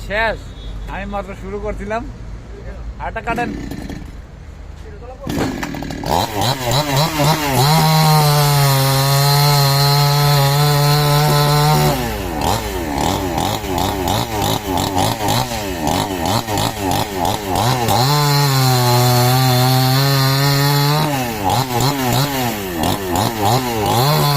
শেষ, আমি মাত্র শুরু করছিলাম। আরেকটা কাটেন। Oh